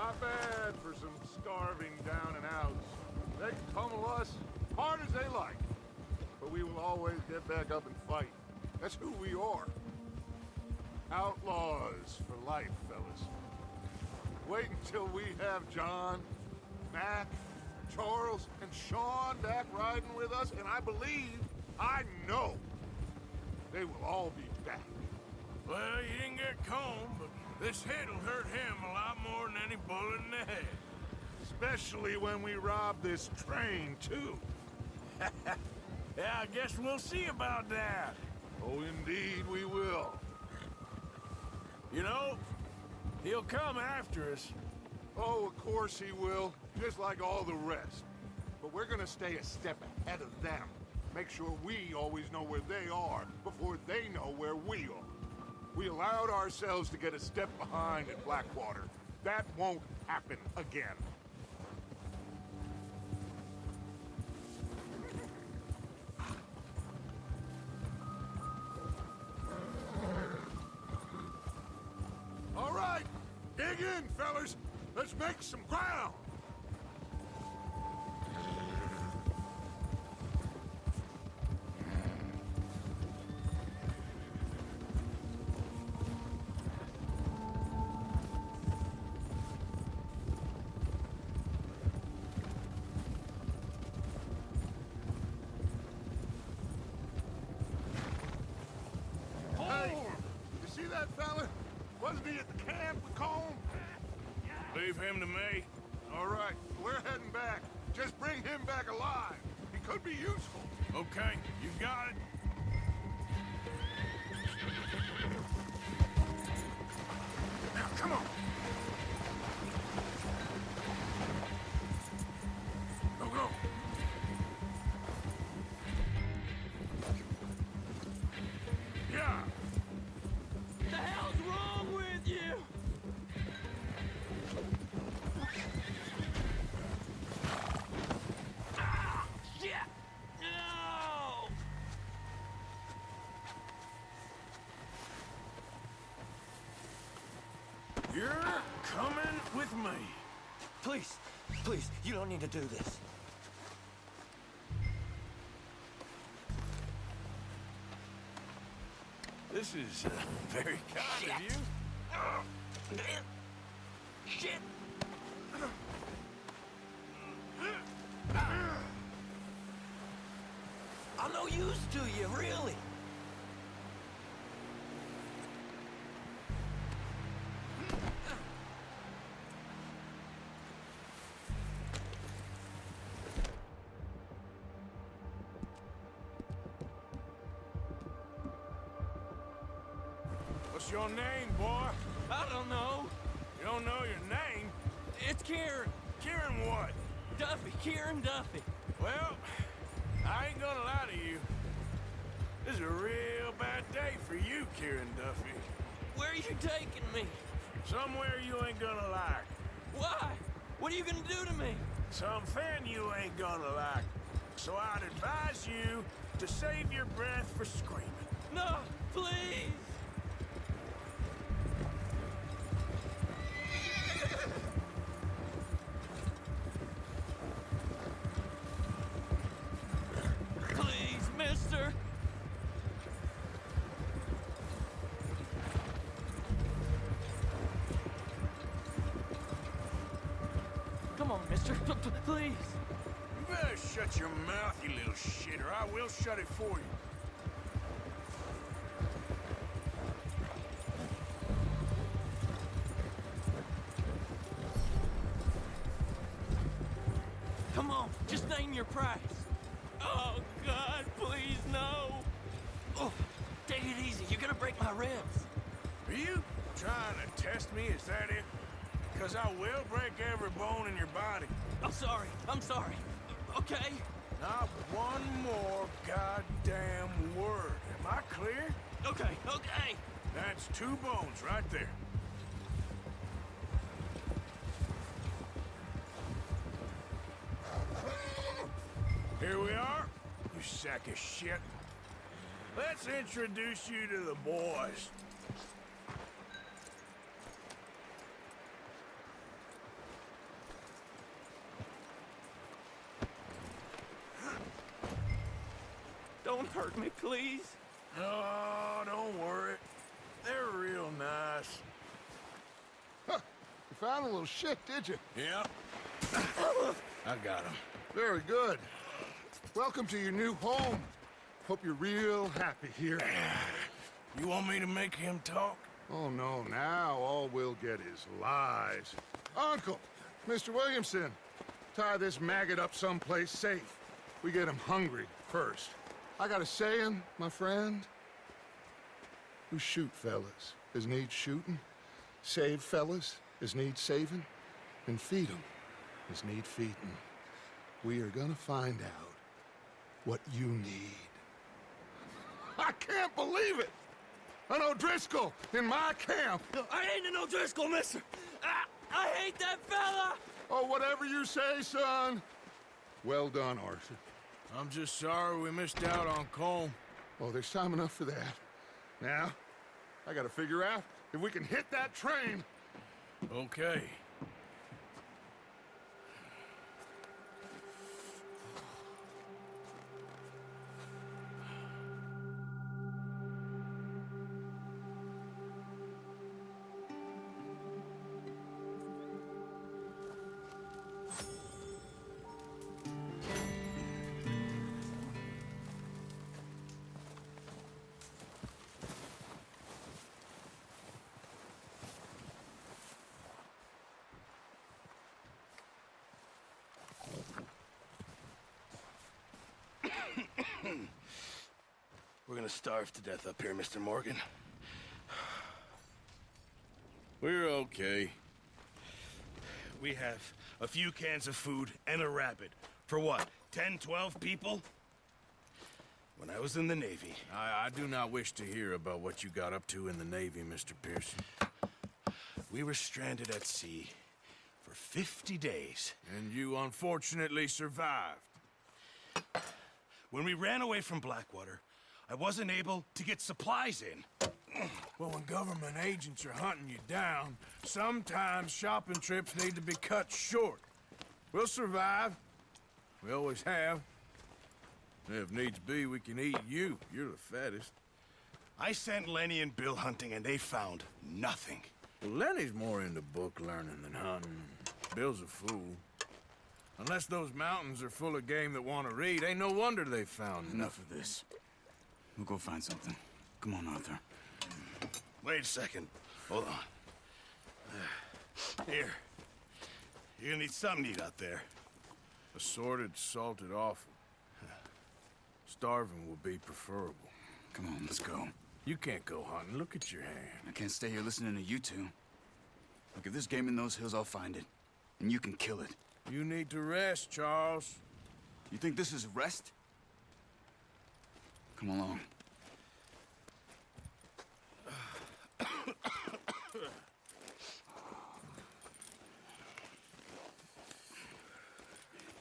Not bad for some starving down and outs. They can pummel us hard as they like, but we will always get back up and fight. That's who we are. Outlaws for life, fellas. Wait until we have John, Mac, Charles, and Sean back riding with us, and I know, they will all be back. Well, you didn't get Combe, but this hit'll hurt him a lot more than any bullet in the head. Especially when we rob this train, too. Yeah, I guess we'll see about that. Oh, indeed we will. You know, he'll come after us. Oh, of course he will, just like all the rest. But we're gonna stay a step ahead of them. Make sure we always know where they are before they know where we are. We allowed ourselves to get a step behind in Blackwater. That won't happen again. All right, dig in, fellas. Let's make some ground. Hey, you see that fella? Wasn't he at the camp with Combe? Leave him to me. All right, we're heading back. Just bring him back alive. He could be useful. Okay, you got it. Now, come on. Go, go. Yeah. The hell's wrong with you? Ah! Shit! No! You're coming with me. Please, please, you don't need to do this. This is very kind of you. Oh, man. Shit! I'm no use to you, really. What's your name, boy? I don't know. You don't know your name? It's Kieran. Kieran what? Duffy, Kieran Duffy. Well, I ain't gonna lie to you. This is a real bad day for you, Kieran Duffy. Where are you taking me? Somewhere you ain't gonna like. Why? What are you gonna do to me? Something you ain't gonna like. So I'd advise you to save your breath for screaming. No, please. Please, mister. Come on, mister. Please. You better shut your mouth, you little shit, or I will shut it for you. Come on, just name your price. Oh, God, please, no. Oh, take it easy. You're gonna break my ribs. Are you trying to test me? Is that it? Because I will break every bone in your body. I'm sorry. I'm sorry. Okay? Not one more goddamn word. Am I clear? Okay, okay. That's 2 bones right there. Here we are, you sack of shit. Let's introduce you to the boys. hurt me, please? Oh, don't worry. They're real nice. Huh. You found a little shit, did you? Yeah. I got him. Very good. Welcome to your new home. Hope you're real happy here. You want me to make him talk? Oh, no, now all we'll get is lies. Uncle, Mr. Williamson, tie this maggot up someplace safe. We get him hungry first. I got a saying, my friend. Who shoot fellas as need shooting, save fellas as need saving, and feed 'em as need feeding. We are gonna find out what you need. I can't believe it! An O'Driscoll in my camp! I ain't an O'Driscoll, mister! I hate that fella! Oh, whatever you say, son. Well done, Arthur. I'm just sorry we missed out on Colm. Oh, there's time enough for that. Now, I gotta figure out if we can hit that train. Okay. We're gonna starve to death up here, Mr. Morgan. We're okay. We have a few cans of food and a rabbit. For what, 10, 12 people? When I was in the Navy... I do not wish to hear about what you got up to in the Navy, Mr. Pearson. We were stranded at sea for 50 days. And you unfortunately survived. When we ran away from Blackwater, I wasn't able to get supplies in. Well, when government agents are hunting you down, sometimes shopping trips need to be cut short. We'll survive. We always have. If needs be, we can eat you. You're the fattest. I sent Lenny and Bill hunting, and they found nothing. Well, Lenny's more into book learning than hunting. Bill's a fool. Unless those mountains are full of game that want to read, ain't no wonder they found Enough of this. We'll go find something. Come on, Arthur. Wait a second. Hold on. Here. You're gonna need something to eat out there. Assorted, salted offal. Starving will be preferable. Come on, let's go. You can't go hunting. Look at your hand. I can't stay here listening to you two. Look, if there's game in those hills, I'll find it. And you can kill it. You need to rest, Charles. You think this is rest? Come along.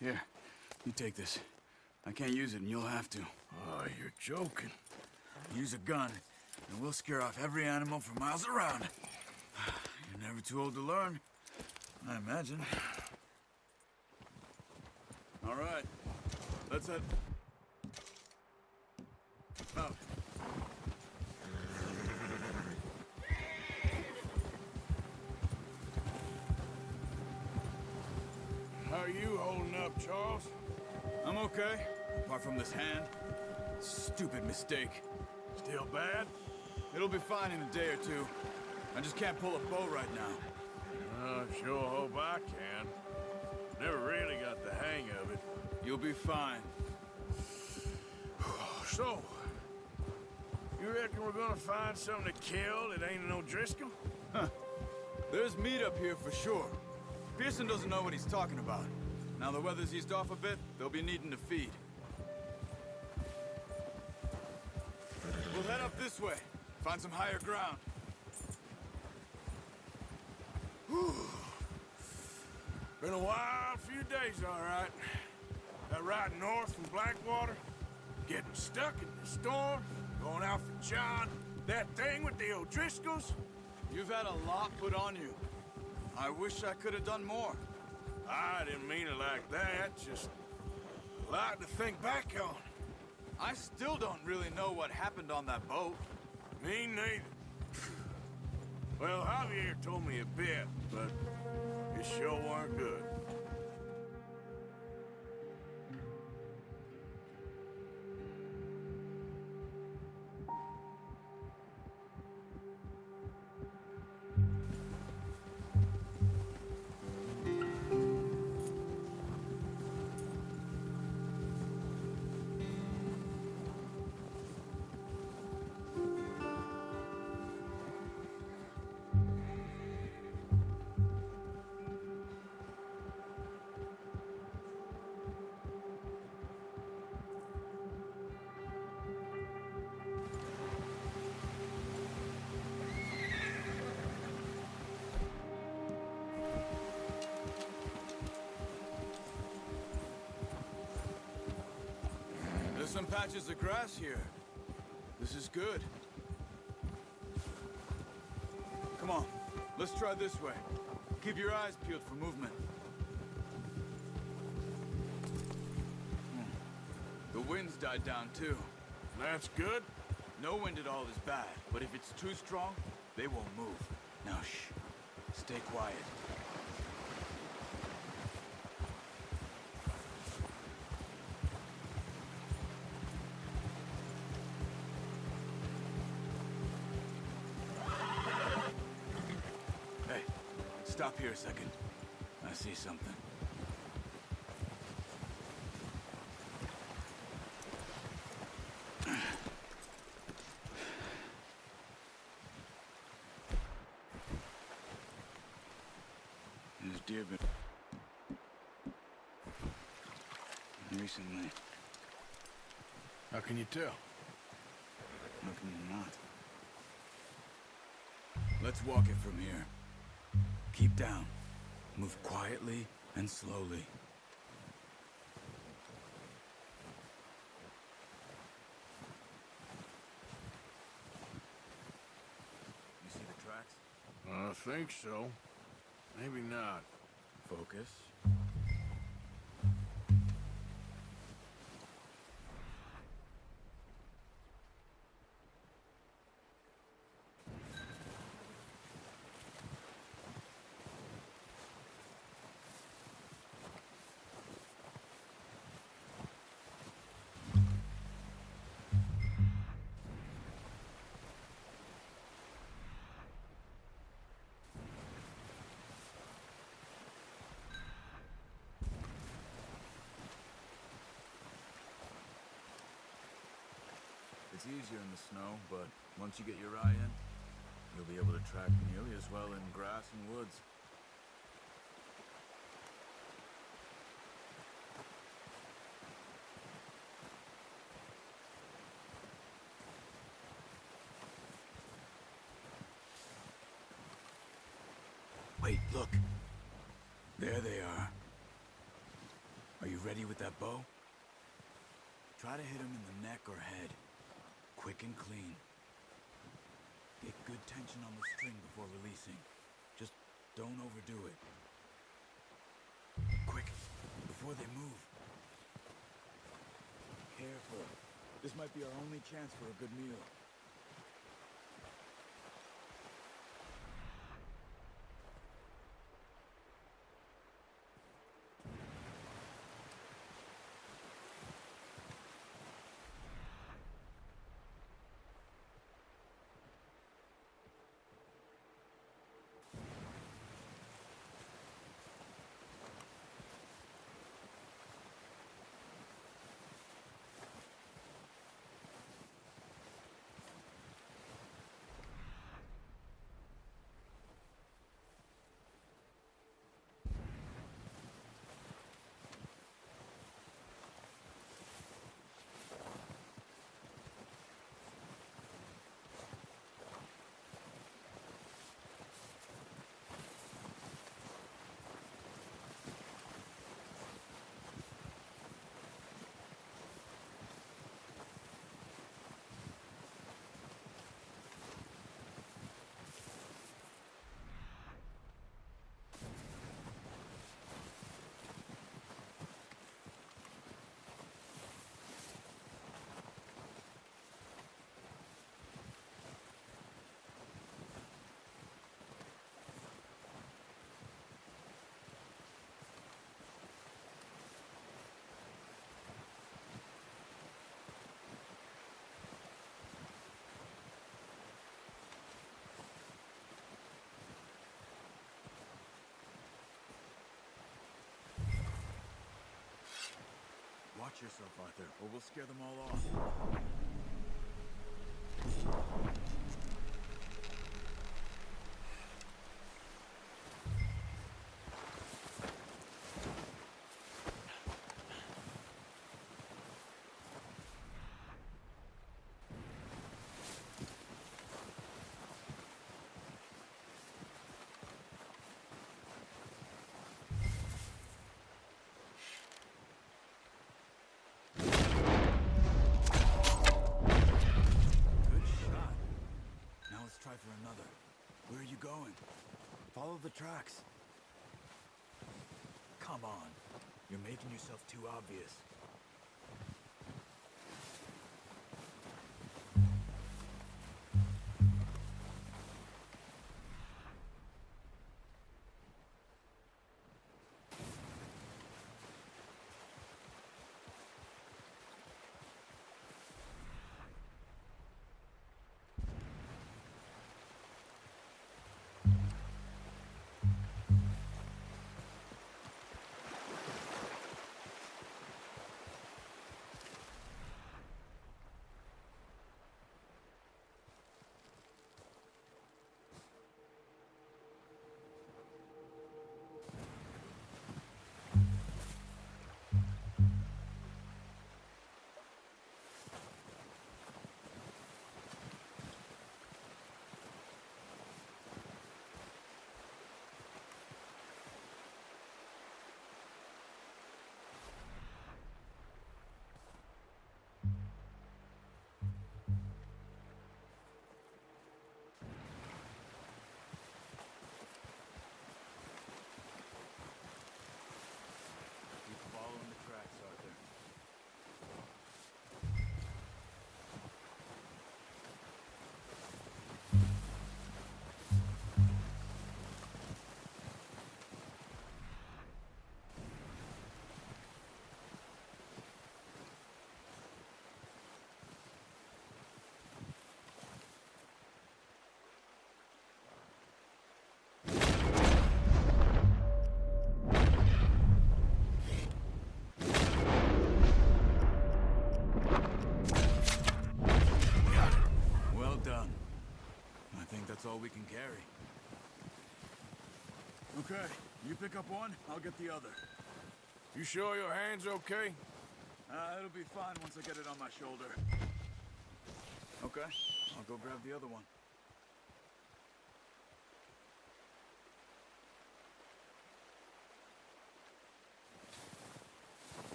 Here, you take this. I can't use it, and you'll have to. Oh, you're joking. Use a gun, and we'll scare off every animal for miles around. You're never too old to learn, I imagine. All right, let's head. Out. How are you holding up, Charles? I'm okay, apart from this hand. Stupid mistake. Still bad? It'll be fine in a day or two. I just can't pull a bow right now. I sure hope I can. Never really got the hang of it. You'll be fine. So, you reckon we're gonna find something to kill that ain't an O'Driscoll? Huh. There's meat up here for sure. Pearson doesn't know what he's talking about. Now the weather's eased off a bit, they'll be needing to feed. We'll head up this way. Find some higher ground. Whew. Been a wild few days, all right. That ride north from Blackwater, getting stuck in the storm, going out for John, that thing with the O'Driscolls. You've had a lot put on you. I wish I could have done more. I didn't mean it like that, just a lot to think back on. I still don't really know what happened on that boat. Me neither. Well, Javier told me a bit, but it sure weren't good. There's some patches of grass here. This is good. Come on, let's try this way. Keep your eyes peeled for movement. The wind's died down too. That's good. No wind at all is bad, but if it's too strong, they won't move. Now shh, stay quiet. Hey, stop here a second. I see something. There's deer been recently. How can you tell? How can you not? Let's walk it from here. Keep down. Move quietly and slowly. You see the tracks? I think so. Maybe not. Focus. It's easier in the snow, but once you get your eye in, you'll be able to track nearly as well in grass and woods. Wait, look. There they are. Are you ready with that bow? Try to hit him in the neck or head. Quick and clean. Get good tension on the string before releasing. Just don't overdo it. Quick, before they move. Careful. This might be our only chance for a good meal. Watch yourself, Arthur, or we'll scare them all off. Try for another. Where are you going? Follow the tracks. Come on. You're making yourself too obvious. That's all we can carry. Okay, you pick up one, I'll get the other. You sure your hand's okay? It'll be fine once I get it on my shoulder. Okay, I'll go grab the other one.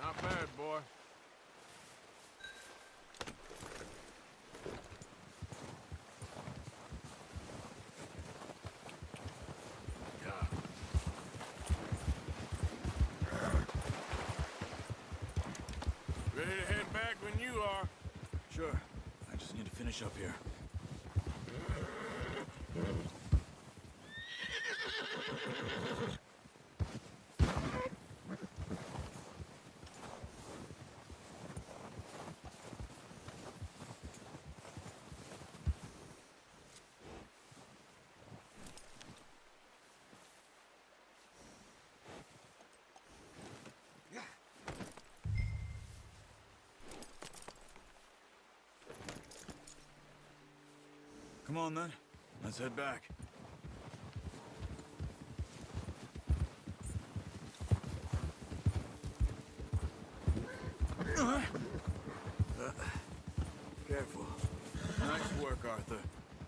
Not bad, boy. Ready to head back when you are. Sure. I just need to finish up here. Come on, then. Let's head back. Careful. Nice work, Arthur.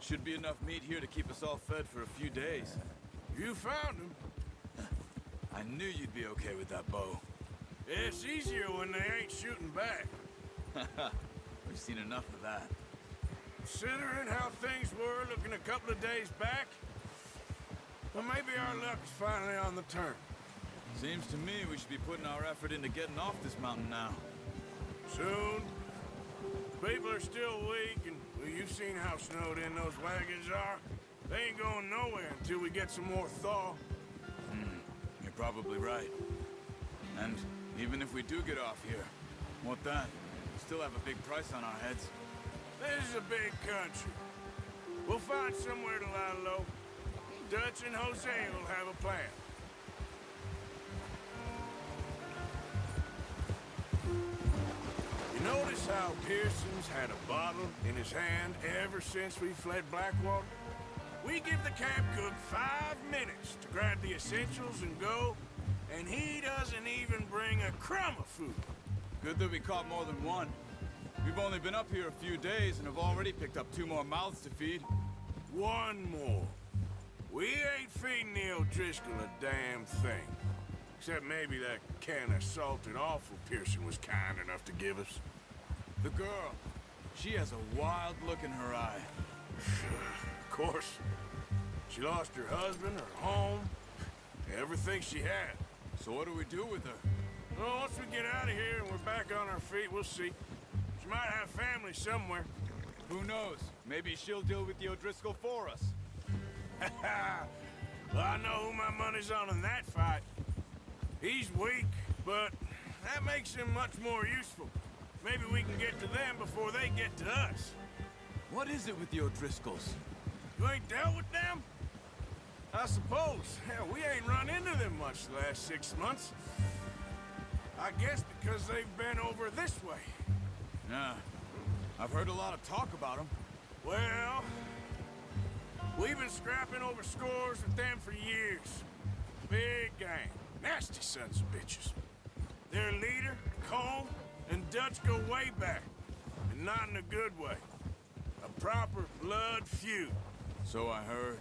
Should be enough meat here to keep us all fed for a few days. You found him. I knew you'd be okay with that bow. It's easier when they ain't shooting back. We've seen enough of that. Considering how things were looking a couple of days back, well, maybe our luck is finally on the turn. Seems to me we should be putting our effort into getting off this mountain now. Soon. People are still weak, and well, you've seen how snowed in those wagons are. They ain't going nowhere until we get some more thaw. You're probably right. And even if we do get off here, what then? We still have a big price on our heads. This is a big country. We'll find somewhere to lie low. Dutch and Jose will have a plan. You notice how Pearson's had a bottle in his hand ever since we fled Blackwater? We give the camp cook 5 minutes to grab the essentials and go, and he doesn't even bring a crumb of food. Good that we caught more than one. We've only been up here a few days and have already picked up 2 more mouths to feed. One more. We ain't feeding the O'Driscoll a damn thing. Except maybe that can of salted offal Pearson was kind enough to give us. The girl, she has a wild look in her eye. Of course. She lost her husband, her home, everything she had. So what do we do with her? Well, once we get out of here and we're back on our feet, we'll see. She might have family somewhere. Who knows? Maybe she'll deal with the O'Driscoll for us. Well, I know who my money's on in that fight. He's weak, but that makes him much more useful. Maybe we can get to them before they get to us. What is it with the O'Driscolls? You ain't dealt with them? I suppose. Hell, we ain't run into them much the last 6 months. I guess because they've been over this way. Yeah. I've heard a lot of talk about them. Well, we've been scrapping over scores with them for years. Big gang. Nasty sons of bitches. Their leader, Cole, and Dutch go way back. And not in a good way. A proper blood feud. So I heard.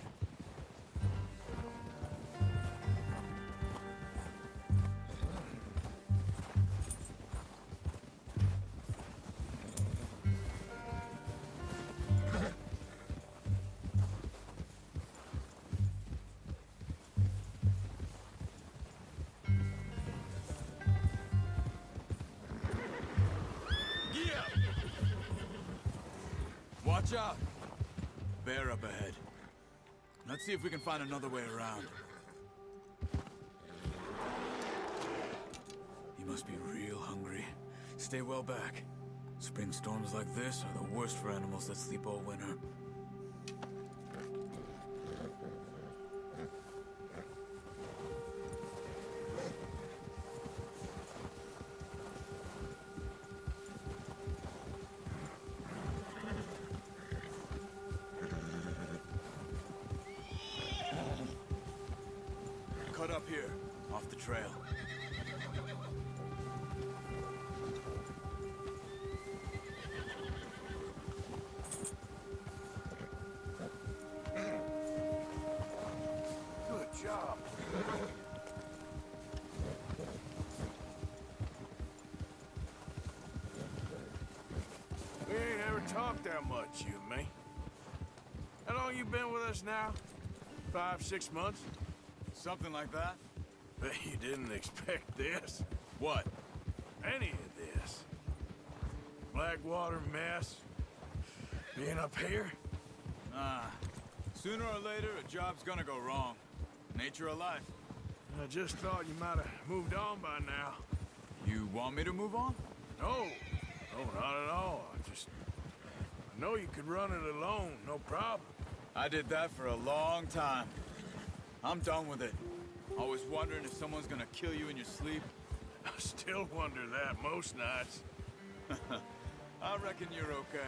Watch out! Bear up ahead. Let's see if we can find another way around. He must be real hungry. Stay well back. Spring storms like this are the worst for animals that sleep all winter. Cut up here, off the trail. Good job. We ain't ever talked that much, you and me. How long you been with us now? 5, 6 months? Something like that? Bet you didn't expect this. What? Any of this. Blackwater mess. Being up here? Sooner or later, a job's gonna go wrong. Nature of life. I just thought you might have moved on by now. You want me to move on? No. No, not at all. I know you could run it alone, no problem. I did that for a long time. I'm done with it. Always wondering if someone's gonna kill you in your sleep. I still wonder that most nights. I reckon you're okay.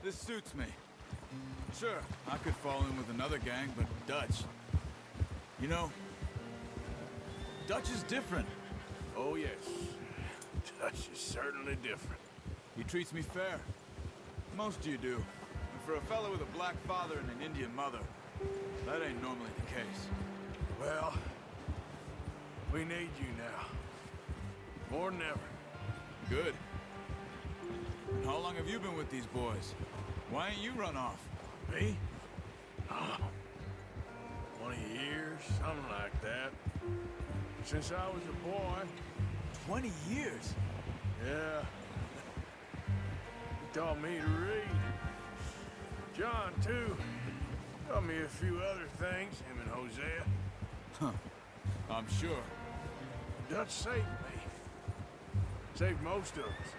This suits me. Sure, I could fall in with another gang, but Dutch... You know, Dutch is different. Oh, yes. Dutch is certainly different. He treats me fair. Most of you do. And for a fellow with a black father and an Indian mother, that ain't normally the case. Well, we need you now. More than ever. Good. And how long have you been with these boys? Why ain't you run off? Me? Oh, 20 years, something like that. Since I was a boy. 20 years? Yeah. He taught me to read. John, too. Taught me a few other things, him and Hosea. I'm sure. Dutch saved me. Saved most of us.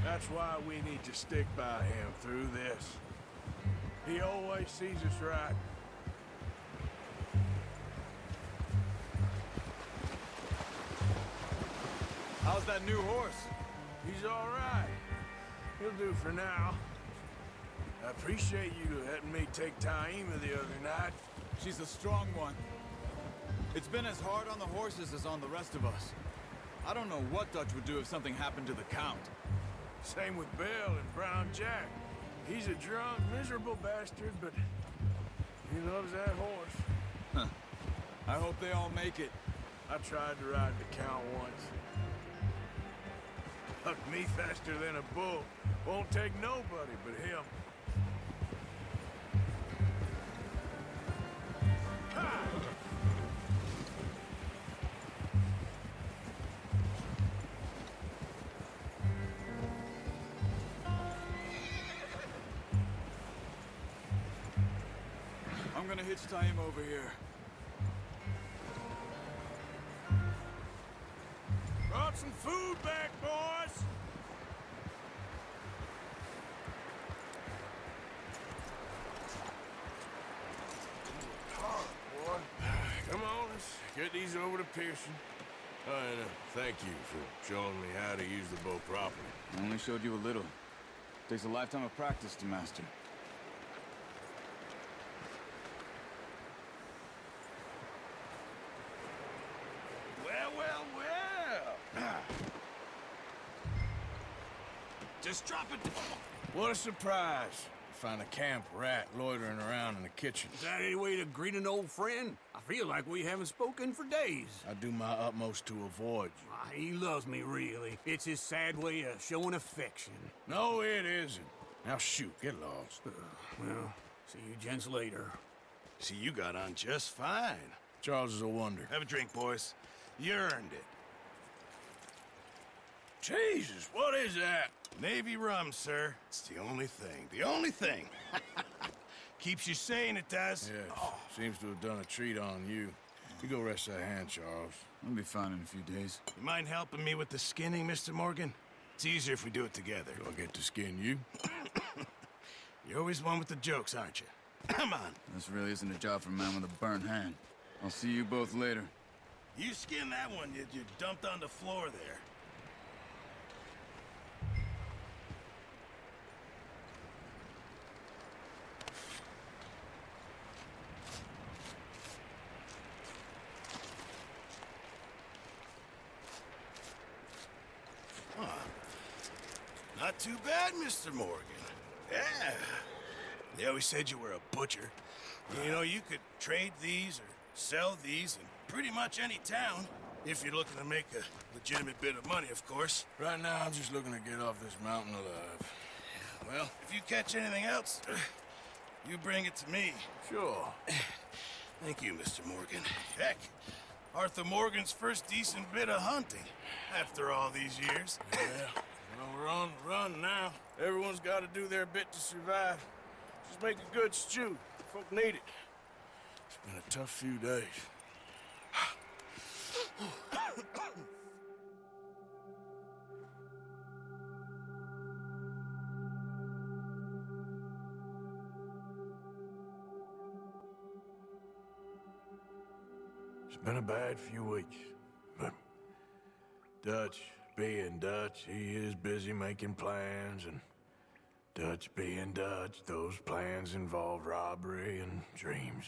That's why we need to stick by him through this. He always sees us right. How's that new horse? He's all right. He'll do for now. I appreciate you letting me take Taima the other night. She's a strong one. It's been as hard on the horses as on the rest of us. I don't know what Dutch would do if something happened to the Count. Same with Bill and Brown Jack. He's a drunk, miserable bastard, but he loves that horse. Huh. I hope they all make it. I tried to ride the Count once. Hucked me faster than a bull. Won't take nobody but him. Ha! I'm gonna hitch Taima over here. Brought some food back, boys! Boy. Come on, let's get these over to Pearson. And thank you for showing me how to use the bow properly. I only showed you a little. Takes a lifetime of practice to master. Well. Just drop it. What a surprise. Find a camp rat loitering around in the kitchen. Is that any way to greet an old friend? I feel like we haven't spoken for days. I do my utmost to avoid you. He loves me, really. It's his sad way of showing affection. No, it isn't. Now shoot, get lost. Well, see you gents later. See, you got on just fine. Charles is a wonder. Have a drink, boys. You earned it. Jesus, what is that? Navy rum, sir. It's the only thing. The only thing. Keeps you sane, it does. Yes, seems to have done a treat on you. You go rest that hand, Charles. I'll be fine in a few days. You mind helping me with the skinning, Mr. Morgan? It's easier if we do it together. Do I get to skin you? You're always one with the jokes, aren't you? Come on. This really isn't a job for a man with a burnt hand. I'll see you both later. You skin that one you dumped on the floor there. Not too bad, Mr. Morgan. Yeah. They always said you were a butcher. You know, you could trade these or sell these in pretty much any town. If you're looking to make a legitimate bit of money, of course. Right now, I'm just looking to get off this mountain alive. Well, if you catch anything else, you bring it to me. Sure. Thank you, Mr. Morgan. Heck, Arthur Morgan's first decent bit of hunting after all these years. Yeah. Well, we're on the run now. Everyone's got to do their bit to survive. Just make a good stew. Folk need it. It's been a tough few days. It's been a bad few weeks, but Dutch being Dutch, he is busy making plans, and Dutch being Dutch, those plans involve robbery and dreams.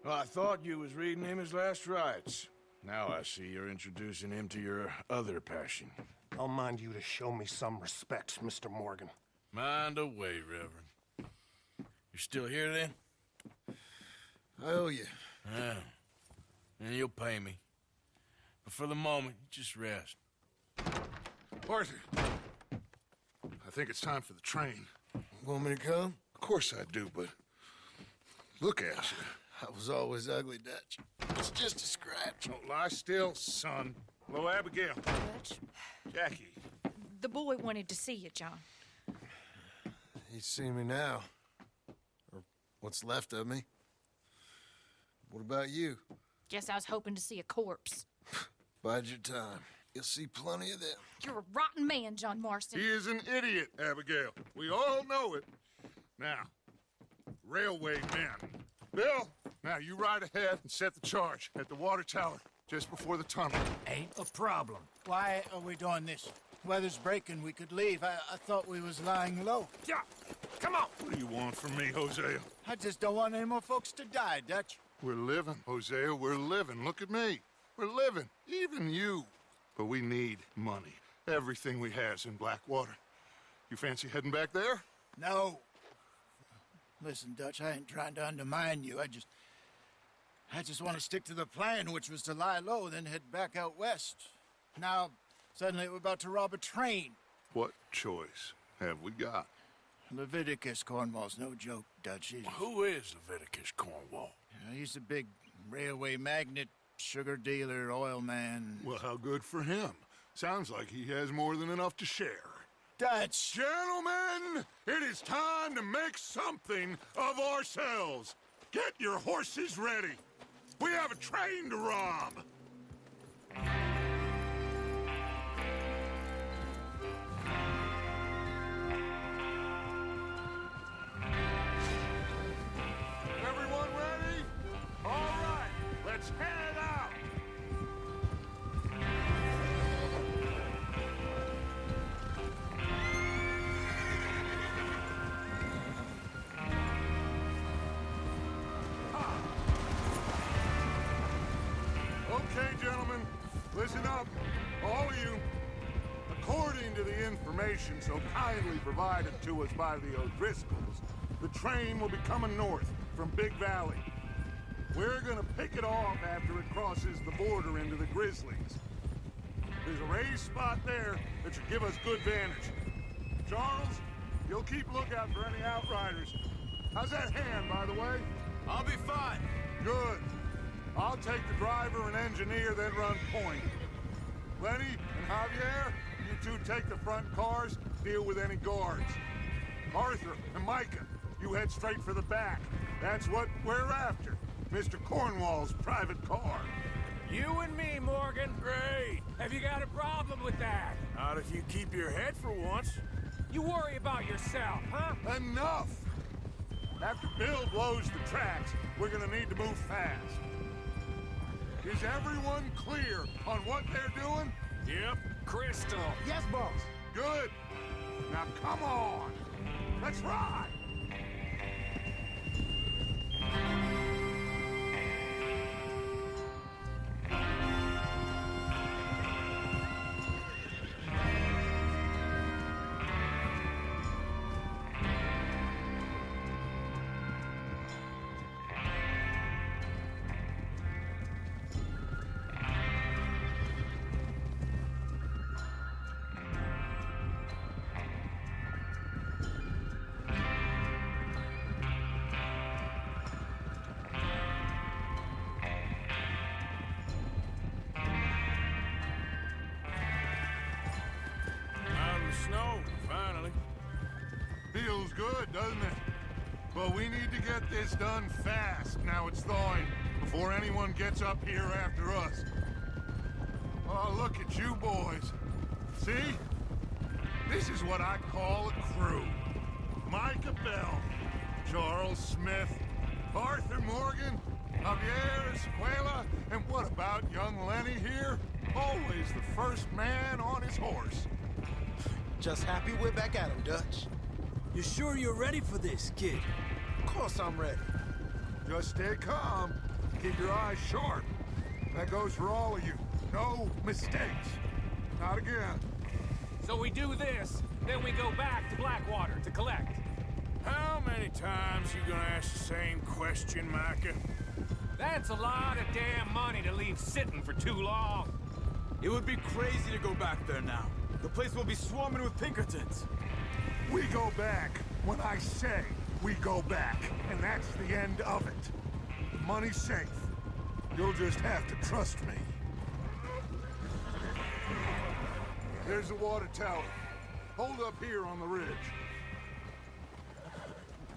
Well, I thought you was reading him his last rites. Now I see you're introducing him to your other passion. I'll mind you to show me some respect, Mr. Morgan. Mind away, Reverend. You still here, then? I owe you. Yeah. And you'll pay me. But for the moment, just rest. Arthur, I think it's time for the train. Want me to come? Of course I do, but look at you. I was always ugly, Dutch. It's just a scratch. Don't lie still, son. Hello, Abigail. Dutch, Jackie. The boy wanted to see you, John. He's seen me now. Or what's left of me. What about you? Guess I was hoping to see a corpse. Bide your time. You'll see plenty of them. You're a rotten man, John Marston. He is an idiot, Abigail. We all know it. Now, railway men. Bill, now you ride ahead and set the charge at the water tower just before the tunnel. Ain't a problem. Why are we doing this? Weather's breaking. We could leave. I thought we was lying low. Yeah, come on. What do you want from me, Hosea? I just don't want any more folks to die, Dutch. We're living, Hosea. We're living. Look at me. We're living. Even you. But we need money. Everything we has in Blackwater. You fancy heading back there? No. Listen, Dutch, I ain't trying to undermine you. I just want to stick to the plan, which was to lie low, then head back out west. Now, suddenly we're about to rob a train. What choice have we got? Leviticus Cornwall's no joke, Dutch. Who is Leviticus Cornwall? He's a big railway magnate, sugar dealer, oil man. Well, how good for him. Sounds like he has more than enough to share. Dutch! Gentlemen, it is time to make something of ourselves. Get your horses ready. We have a train to rob. Everyone ready? All right, let's head out. Okay, gentlemen, listen up, all of you. According to the information so kindly provided to us by the O'Driscolls, the train will be coming north from Big Valley. We're gonna pick it off after it crosses the border into the Grizzlies. There's a raised spot there that should give us good vantage. Charles, you'll keep lookout for any outriders. How's that hand, by the way? I'll be fine. Good. I'll take the driver and engineer, then run point. Lenny and Javier, you two take the front cars, deal with any guards. Arthur and Micah, you head straight for the back. That's what we're after. Mr. Cornwall's private car. You and me, Morgan. Great. Have you got a problem with that? Not if you keep your head for once. You worry about yourself, huh? Enough! After Bill blows the tracks, we're gonna need to move fast. Is everyone clear on what they're doing? Yep. Crystal. Yes, boss. Good. Now come on. Let's ride. Snow, finally. Feels good, doesn't it? But we need to get this done fast, now it's thawing, before anyone gets up here after us. Oh, look at you boys. See? This is what I call a crew. Micah Bell, Charles Smith, Arthur Morgan, Javier Escuela, and what about young Lenny here? Always the first man on his horse. Just happy we're back at him, Dutch. You sure you're ready for this, kid? Of course I'm ready. Just stay calm. Keep your eyes sharp. That goes for all of you. No mistakes. Not again. So we do this, then we go back to Blackwater to collect. How many times you gonna ask the same question, Micah? That's a lot of damn money to leave sitting for too long. It would be crazy to go back there now. The place will be swarming with Pinkertons. We go back when I say we go back, and that's the end of it. The money's safe. You'll just have to trust me. There's the water tower. hold up here on the ridge.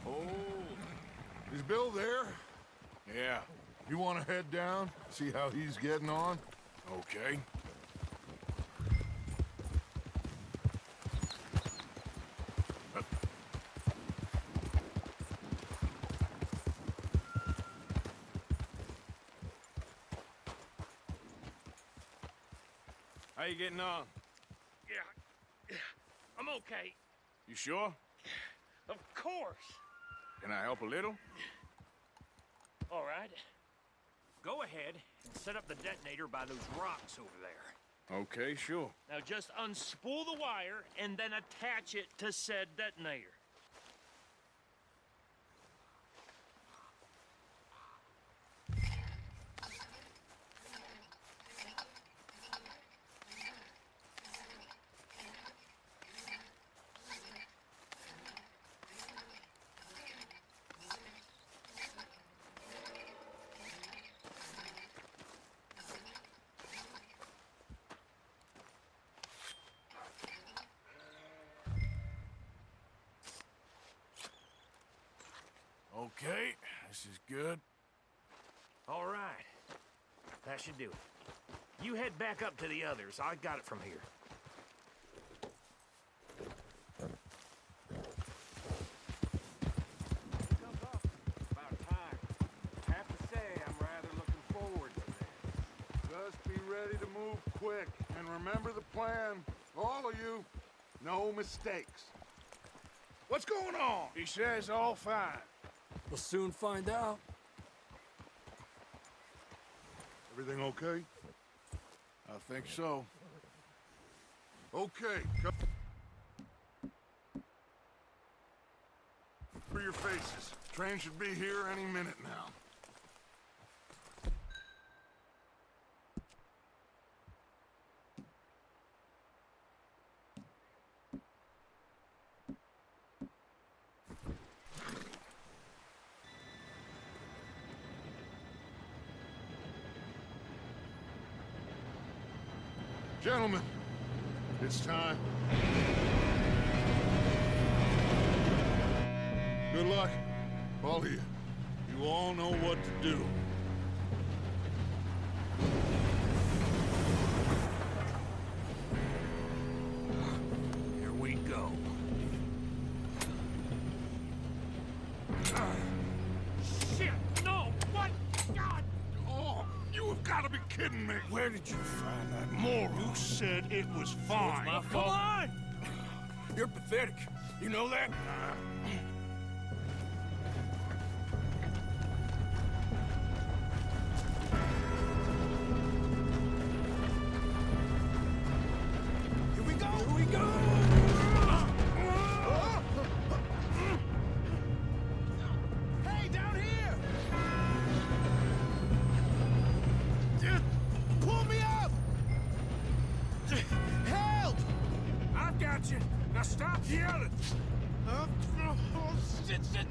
Oh, Is Bill there? yeah. You want to head down, see how he's getting on? Okay. How you getting on? Yeah, I'm okay. You sure? Of course. Can I help a little? All right. Go ahead and set up the detonator by those rocks over there. Okay, sure. Now just unspool the wire and then attach it to said detonator. Okay, this is good. All right. That should do it. You head back up to the others. I got it from here. About time. Have to say, I'm rather looking forward to this. Just be ready to move quick, and remember the plan. All of you, no mistakes. What's going on? He says all fine. We'll soon find out. Everything okay? I think so. Okay, for your faces. Train should be here any minute now. Gentlemen, it's time. Good luck, all of you. You all know what to do. Here we go. Shit! No! What? God! Oh, you have got to be kidding me. Where did you find that moron? You said it was fine. My fault. Come on! You're pathetic. You know that? Here we go! Here we go! Hey, down here! Pull me up! Help! I've got you. Now stop yelling. Shit!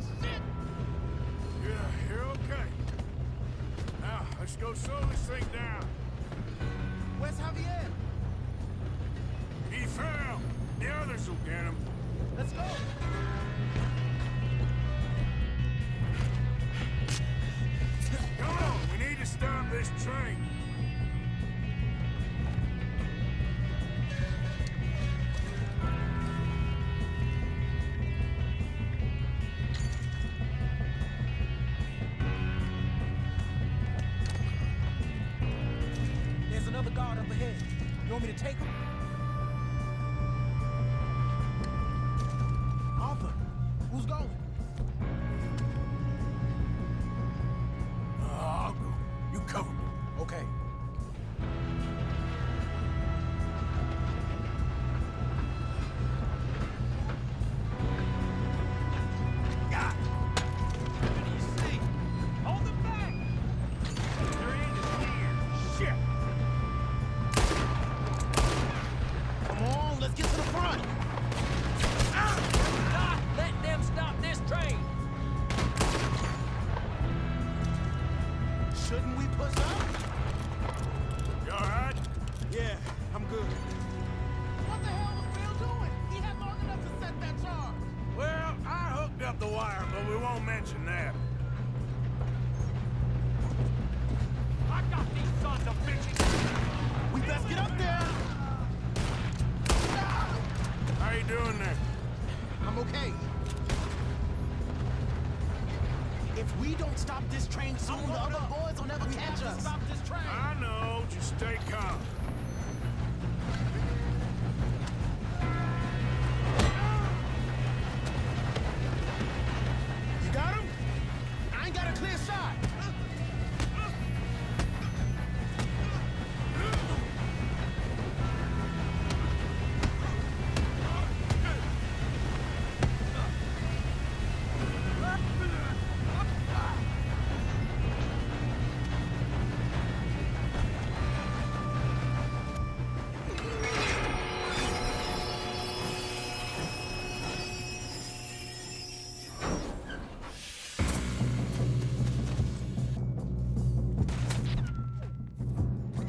Yeah, you're okay. Now, let's go slow this thing down. Where's Javier? He fell. The others will get him. Let's go! Come on, we need to stop this train. There's another guard up ahead. You want me to take him? Arthur, who's going? I'll go. You cover me. Okay. God! What do you see? Hold them back! Their end is near. Shit! Come on, let's get to the front. Not let them stop this won't mention that. I got these sons of bitches! We best get up there! How you doing there? I'm okay. If we don't stop this train soon, the other boys will never catch us. Stop this train! I know, just stay calm. You got him? I ain't got a clear shot.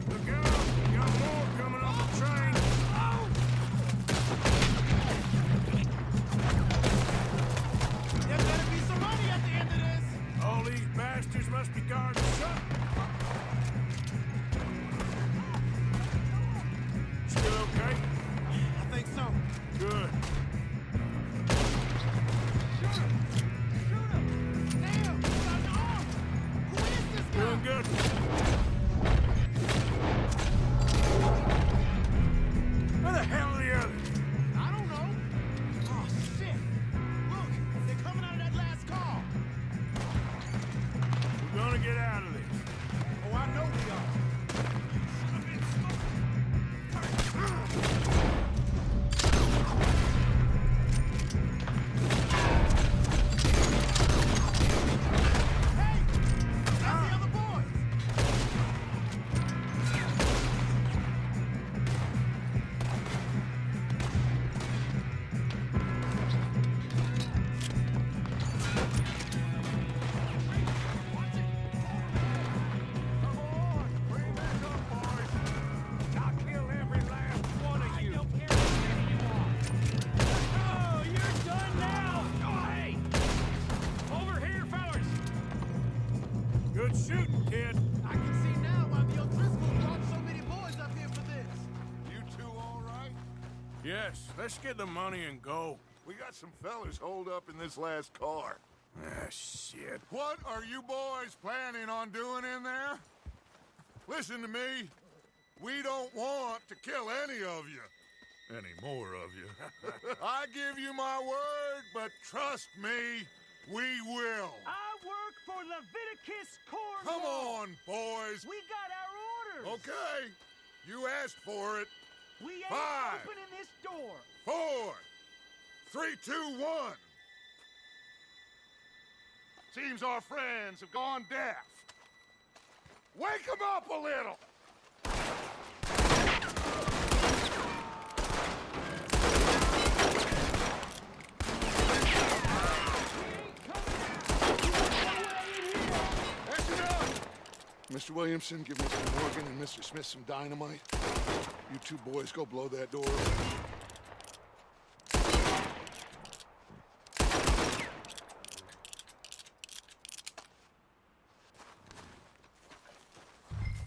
Look out! We got more coming on the train! There better be some money at the end of this. All these bastards must be guarding something. Still okay? I think so. Good. Damn! He's got an arm! Who is this guy? Doing good. Where the hell are the others? I don't know. Oh, shit. Look, they're coming out of that last car. We're gonna get out of this. Oh, I know we are. Hey! That's the other boys! I'll kill every last one of you! I don't care how many you are! Oh, you're done now! Oh, hey! Over here, fellas! Good shooting, kid. I can see now why the O'Driscoll brought so many boys up here for this. You two all right? Yes, let's get the money and go. We got some fellas holed up in this last car. Ah, shit. What are you boys planning on doing in there? Listen to me. We don't want to kill any of you. Any more of you. I give you my word, but trust me, we will. I work for Leviticus Corps. Come on, boys. We got our orders. Okay. You asked for it. We ain't 5, opening this door. 4, 3, 2, 1. Seems our friends have gone deaf. Wake them up a little. That's enough. Mr. Williamson, give Mr. Morgan and Mr. Smith some dynamite. You two boys go blow that door open.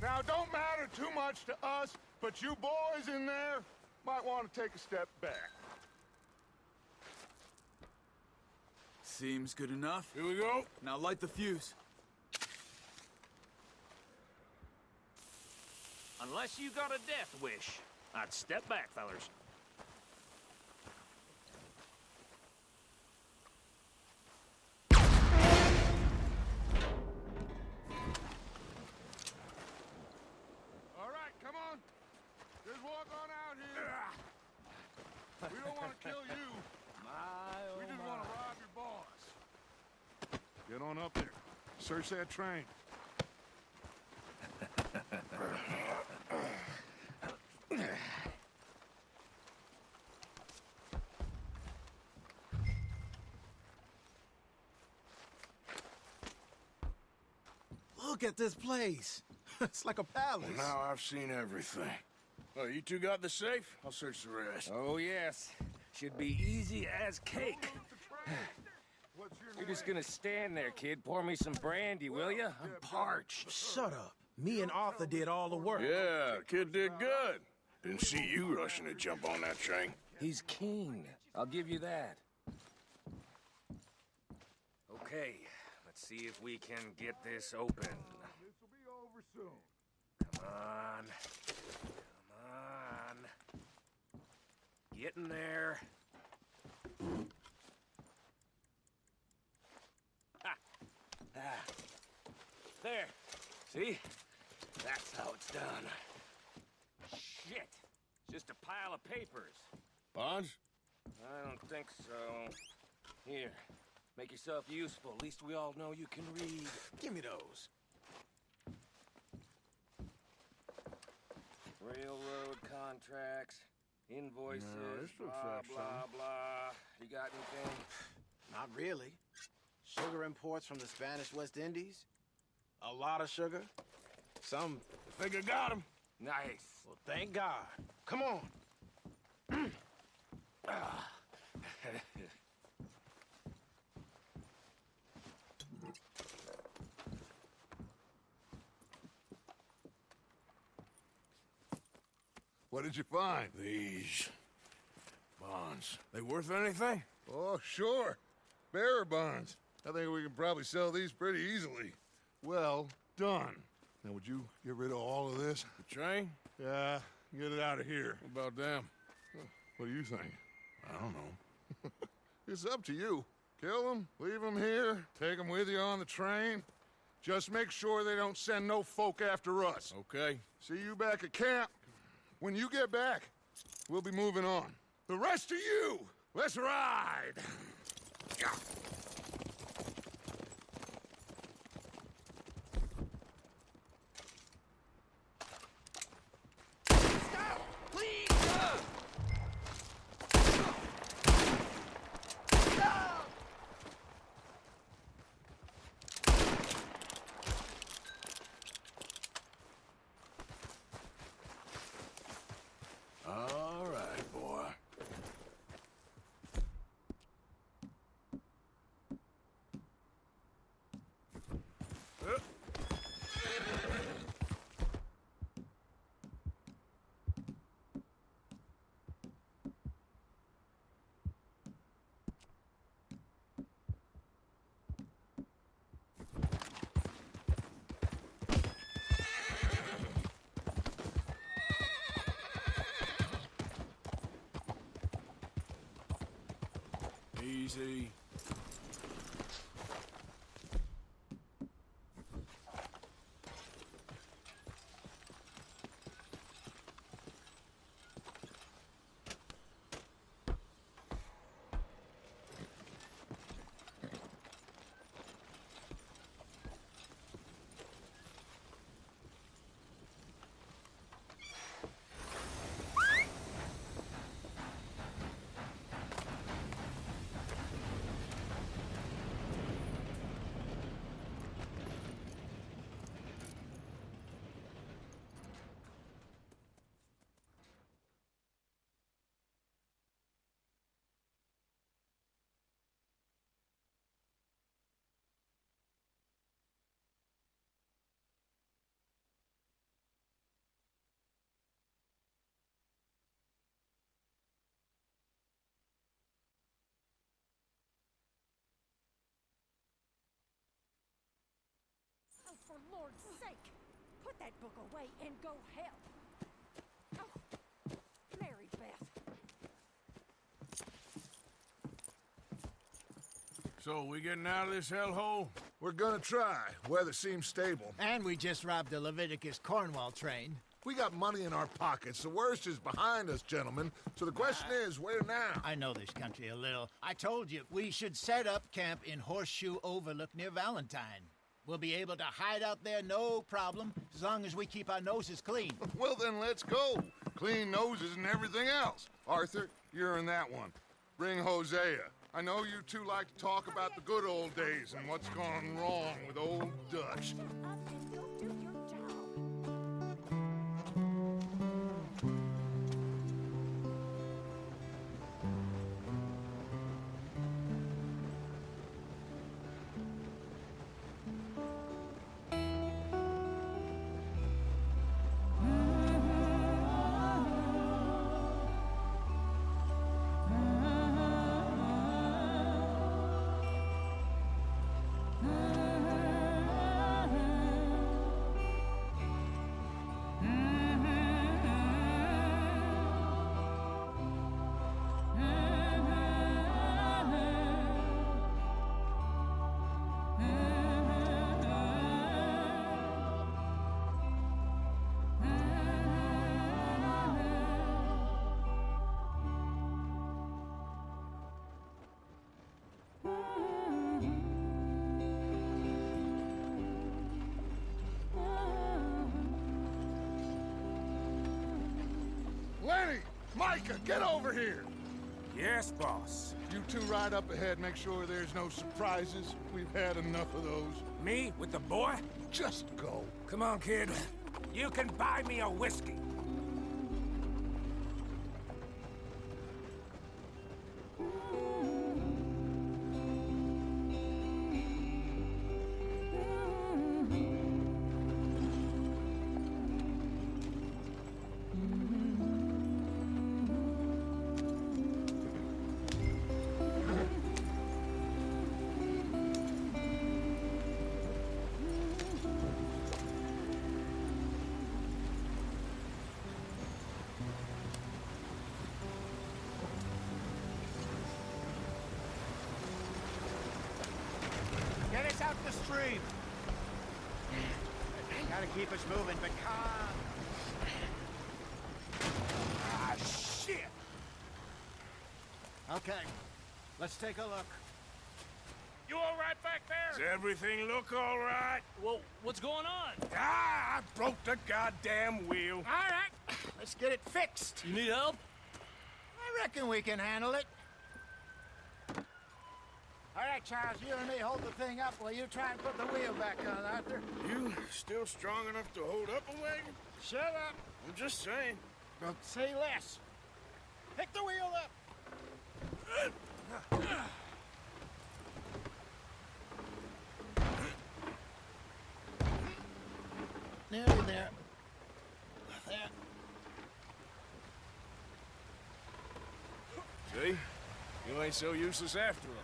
Now, don't matter too much to us, but you boys in there might want to take a step back. Seems good enough. Here we go. Now light the fuse. Unless you got a death wish, I'd step back, fellers. All right, come on. Just walk on out here. We don't want to kill you. We just want to rob your boss. Get on up there. Search that train. Look at this place. It's like a palace. Now I've seen everything. Oh, you two got the safe? I'll search the rest. Oh, yes. Should be easy as cake. What's your You're name? just gonna stand there, kid. Pour me some brandy, will ya? I'm parched. Shut up. Me and Arthur did all the work. Yeah, kid did good. Didn't see you rushing to jump on that train. He's keen. I'll give you that. Okay, let's see if we can get this open. This'll be over soon. Come on. Come on. Get in there. Ah. Ah. There. See? That's how it's done. Shit. Just a pile of papers. Bonds? I don't think so. Here. Make yourself useful. At least we all know you can read. Give me those. Railroad contracts, invoices, No, this looks blah, like blah, something. blah. You got anything? Not really. Sugar imports from the Spanish West Indies. A lot of sugar. Some. Figure got him. Nice. Well, thank God. Come on. What did you find? These bonds. They worth anything? Oh, sure. Bearer bonds. I think we can probably sell these pretty easily. Well done. Now, would you get rid of all of this? The train? Yeah, get it out of here. What about them? What do you think? I don't know. It's up to you. Kill them, leave them here, take them with you on the train. Just make sure they don't send no folk after us. Okay. See you back at camp. When you get back, we'll be moving on. The rest of you, let's ride! Yeah. All right, boy. Easy. Oh, for Lord's sake! Put that book away and go help! Oh, Mary Beth. So, we getting out of this hellhole? We're gonna try. Weather seems stable. And we just robbed the Leviticus Cornwall train. We got money in our pockets. The worst is behind us, gentlemen. So the question is, where now? I know this country a little. I told you, we should set up camp in Horseshoe Overlook near Valentine. We'll be able to hide out there no problem, as long as we keep our noses clean. Well, then let's go. Clean noses and everything else. Arthur, you're in that one. Bring Hosea. I know you two like to talk about the good old days and what's gone wrong with old Dutch. Shut up and go do your job. Micah, get over here! Yes, boss. You two ride up ahead, make sure there's no surprises. We've had enough of those. Me with the boy? Just go. Come on, kid. You can buy me a whiskey. Get us out the stream. Gotta keep us moving, but calm. Ah, shit! Okay, let's take a look. You all right back Does there? everything look all right? Well, what's going on? Ah, I broke the goddamn wheel. All right, let's get it fixed. You need help? I reckon we can handle it. All right, Charles, you and me hold the thing up while you try and put the wheel back on, Arthur. You still strong enough to hold up a wagon? Shut up. I'm just saying. Don't say less. Pick the wheel up. Nearly there. There. See? You ain't so useless after all.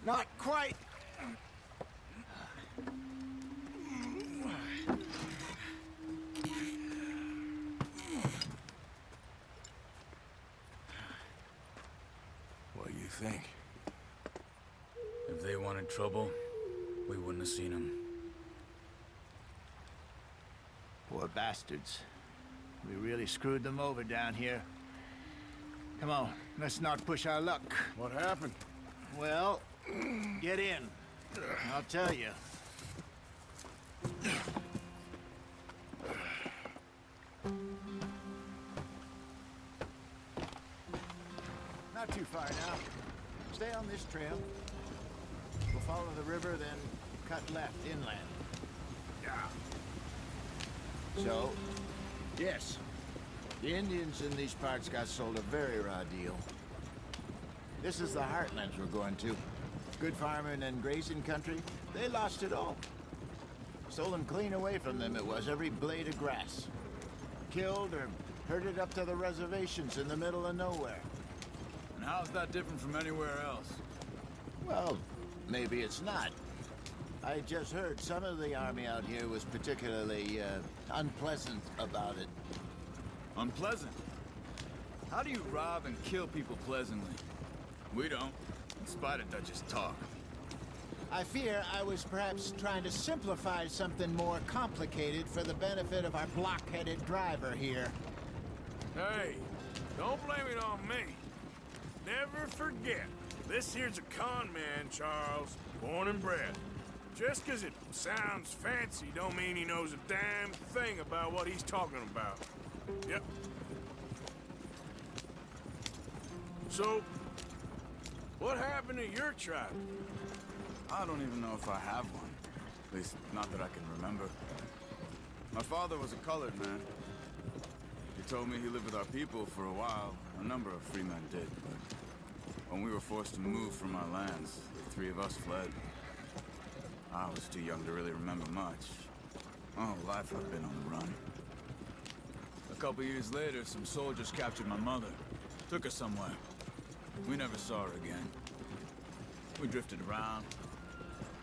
Not quite. What do you think? If they wanted trouble, we wouldn't have seen them. Poor bastards. We really screwed them over down here. Come on, let's not push our luck. What happened? Well, get in. I'll tell you. Not too far now. Stay on this trail. We'll follow the river, then cut left inland. Yeah. So, yes, the Indians in these parts got sold a very raw deal. This is the heartlands we're going to. Good farming and grazing country, they lost it all. Stolen clean away from them it was, every blade of grass. Killed or herded up to the reservations in the middle of nowhere. And how's that different from anywhere else? Well, maybe it's not. I just heard some of the army out here was particularly, unpleasant about it. Unpleasant? How do you rob and kill people pleasantly? We don't, in spite of Dutch's talk. I fear I was perhaps trying to simplify something more complicated for the benefit of our block-headed driver here. Hey, don't blame it on me. Never forget, this here's a con man, Charles, born and bred. Just 'cause it sounds fancy don't mean he knows a damn thing about what he's talking about. Yep. So, what happened to your tribe? I don't even know if I have one. At least, not that I can remember. My father was a colored man. He told me he lived with our people for a while. A number of free men did, but when we were forced to move from our lands, the three of us fled. I was too young to really remember much. My whole life I've been on the run. A couple years later, some soldiers captured my mother. Took her somewhere. We never saw her again. We drifted around.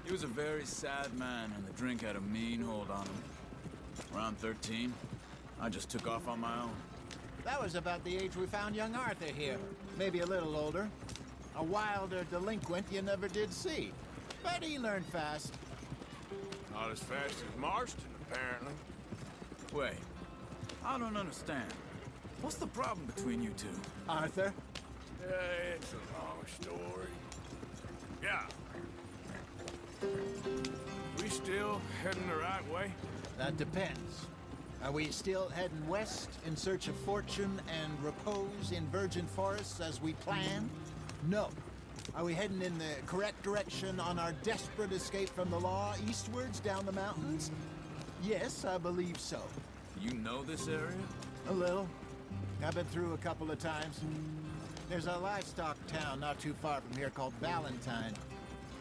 He was a very sad man, and the drink had a mean hold on him. Around 13, I just took off on my own. That was about the age we found young Arthur here. Maybe a little older. A wilder delinquent you never did see. But he learned fast. Not as fast as Marston, apparently. Wait, I don't understand. What's the problem between you two? Arthur? It's a long story. Yeah. We still heading the right way? That depends. Are we still heading west in search of fortune and repose in virgin forests as we planned? No. Are we heading in the correct direction on our desperate escape from the law eastwards down the mountains? Yes, I believe so. You know this area? A little. I've been through a couple of times. There's a livestock town not too far from here called Valentine.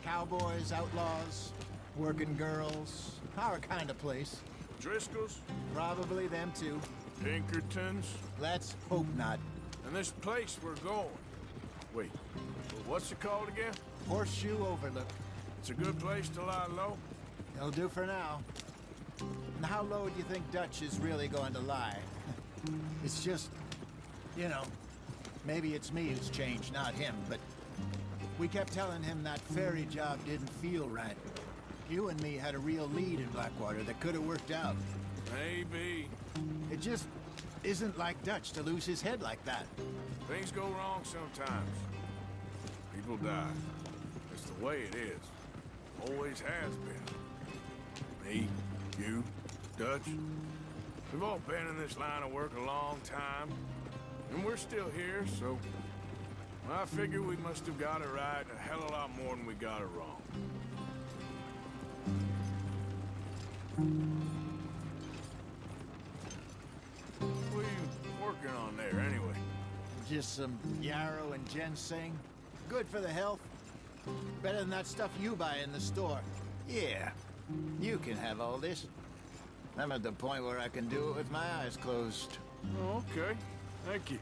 Cowboys, outlaws, working girls, our kind of place. Driscoll's? Probably them too. Pinkertons? Let's hope not. And this place we're going. Wait, what's it called again? Horseshoe Overlook. It's a good place to lie low? It'll do for now. And how low do you think Dutch is really going to lie? It's just, you know, maybe it's me who's changed, not him, but we kept telling him that ferry job didn't feel right. You and me had a real lead in Blackwater that could have worked out. Maybe. It just isn't like Dutch to lose his head like that. Things go wrong sometimes. People die. It's the way it is. Always has been. Me, you, Dutch. We've all been in this line of work a long time. And we're still here, so I figure we must have got it right a hell of a lot more than we got it wrong. What are you working on there, anyway? Just some yarrow and ginseng. Good for the health. Better than that stuff you buy in the store. Yeah, you can have all this. I'm at the point where I can do it with my eyes closed. Oh, okay. Thank you.